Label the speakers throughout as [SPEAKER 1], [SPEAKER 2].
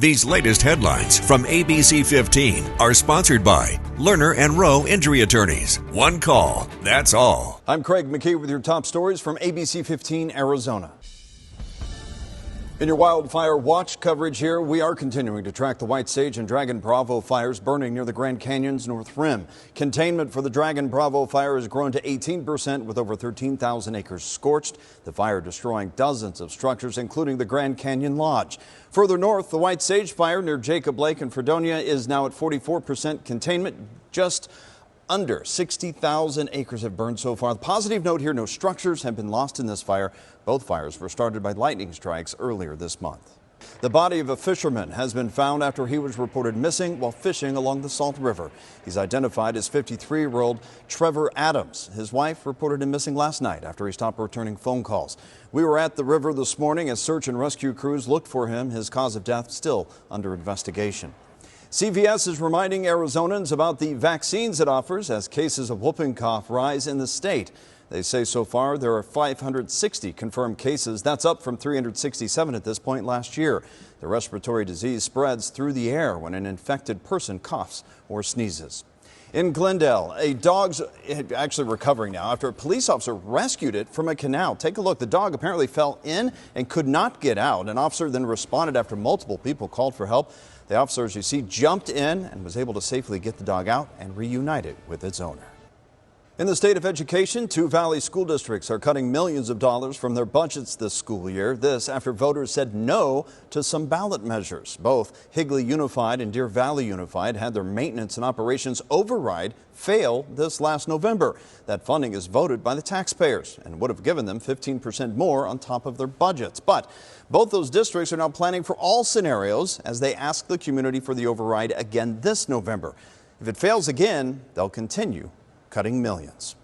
[SPEAKER 1] These latest headlines from ABC15 are sponsored by Lerner and Rowe Injury Attorneys. One call, that's all.
[SPEAKER 2] I'm Craig McKee with your top stories from ABC15 Arizona. In your wildfire watch coverage here, we are continuing to track the White Sage and Dragon Bravo fires burning near the Grand Canyon's North Rim. Containment for the Dragon Bravo fire has grown to 18% with over 13,000 acres scorched. The fire destroying dozens of structures, including the Grand Canyon Lodge. Further north, the White Sage fire near Jacob Lake in Fredonia is now at 44% containment. Just under 60,000 acres have burned so far. The positive note here, no structures have been lost in this fire. Both fires were started by lightning strikes earlier this month. The body of a fisherman has been found after he was reported missing while fishing along the Salt River. He's identified as 53-year-old Trevor Adams. His wife reported him missing last night after he stopped returning phone calls. We were at the river this morning as search and rescue crews looked for him. His cause of death still under investigation. CVS is reminding Arizonans about the vaccines it offers as cases of whooping cough rise in the state. They say so far there are 560 confirmed cases. That's up from 367 at this point last year. The respiratory disease spreads through the air when an infected person coughs or sneezes. In Glendale, a dog's actually recovering now after a police officer rescued it from a canal. Take a look. The dog apparently fell in and could not get out. An officer then responded after multiple people called for help. The officer, as you see, jumped in and was able to safely get the dog out and reunite it with its owner. In the state of education, two Valley school districts are cutting millions of dollars from their budgets this school year. This after voters said no to some ballot measures. Both Higley Unified and Deer Valley Unified had their maintenance and operations override fail this last November. That funding is voted by the taxpayers and would have given them 15% more on top of their budgets. But both those districts are now planning for all scenarios as they ask the community for the override again this November. If it fails again, they'll continue cutting millions.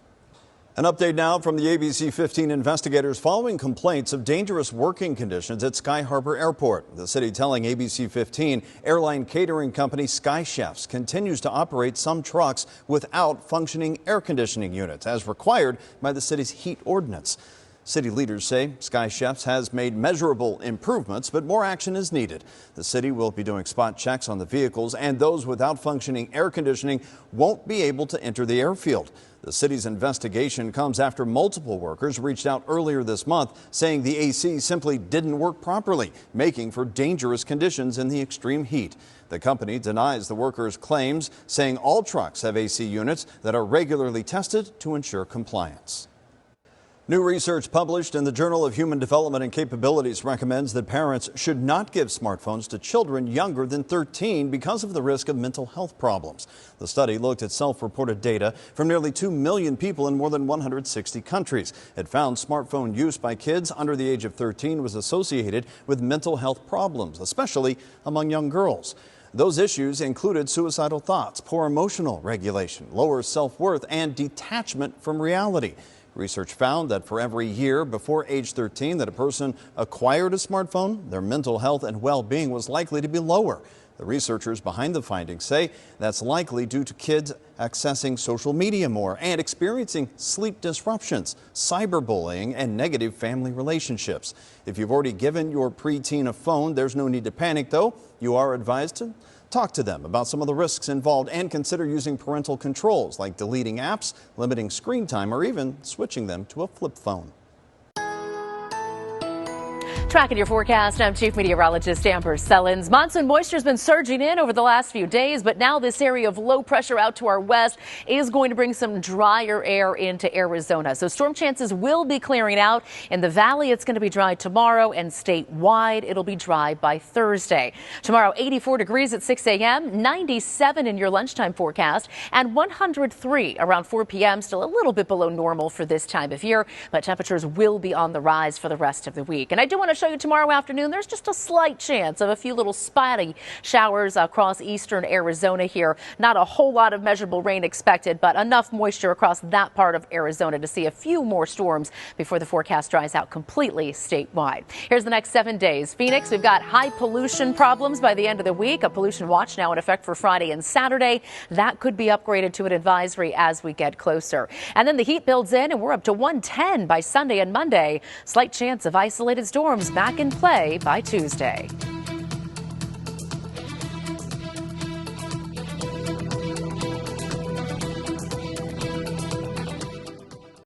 [SPEAKER 2] An update now from the ABC15 investigators following complaints of dangerous working conditions at Sky Harbor Airport. The city telling ABC15 airline catering company Sky Chefs continues to operate some trucks without functioning air conditioning units as required by the city's heat ordinance. City leaders say Sky Chefs has made measurable improvements, but more action is needed. The city will be doing spot checks on the vehicles, and those without functioning air conditioning won't be able to enter the airfield. The city's investigation comes after multiple workers reached out earlier this month saying the AC simply didn't work properly, making for dangerous conditions in the extreme heat. The company denies the workers' claims, saying all trucks have AC units that are regularly tested to ensure compliance. New research published in the Journal of Human Development and Capabilities recommends that parents should not give smartphones to children younger than 13 because of the risk of mental health problems. The study looked at self-reported data from nearly 2 million people in more than 160 countries. It found smartphone use by kids under the age of 13 was associated with mental health problems, especially among young girls. Those issues included suicidal thoughts, poor emotional regulation, lower self-worth, and detachment from reality. Research found that for every year before age 13 that a person acquired a smartphone, their mental health and well-being was likely to be lower. The researchers behind the findings say that's likely due to kids accessing social media more and experiencing sleep disruptions, cyberbullying, and negative family relationships. If you've already given your preteen a phone, there's no need to panic, though. You are advised to talk to them about some of the risks involved and consider using parental controls like deleting apps, limiting screen time, or even switching them to a flip phone.
[SPEAKER 3] Tracking your forecast, I'm Chief Meteorologist Amber Sellens. Monsoon moisture has been surging in over the last few days, but now this area of low pressure out to our west is going to bring some drier air into Arizona. So storm chances will be clearing out. In the valley, it's going to be dry tomorrow, and statewide, it'll be dry by Thursday. Tomorrow, 84 degrees at 6 a.m., 97 in your lunchtime forecast, and 103 around 4 p.m. Still a little bit below normal for this time of year, but temperatures will be on the rise for the rest of the week. And I do want to show you tomorrow afternoon, there's just a slight chance of a few little spotty showers across eastern Arizona here. Not a whole lot of measurable rain expected, but enough moisture across that part of Arizona to see a few more storms before the forecast dries out completely statewide. Here's the next 7 days. Phoenix, we've got high pollution problems by the end of the week. A pollution watch now in effect for Friday and Saturday. That could be upgraded to an advisory as we get closer. And then the heat builds in and we're up to 110 by Sunday and Monday. Slight chance of isolated storms back in play by Tuesday.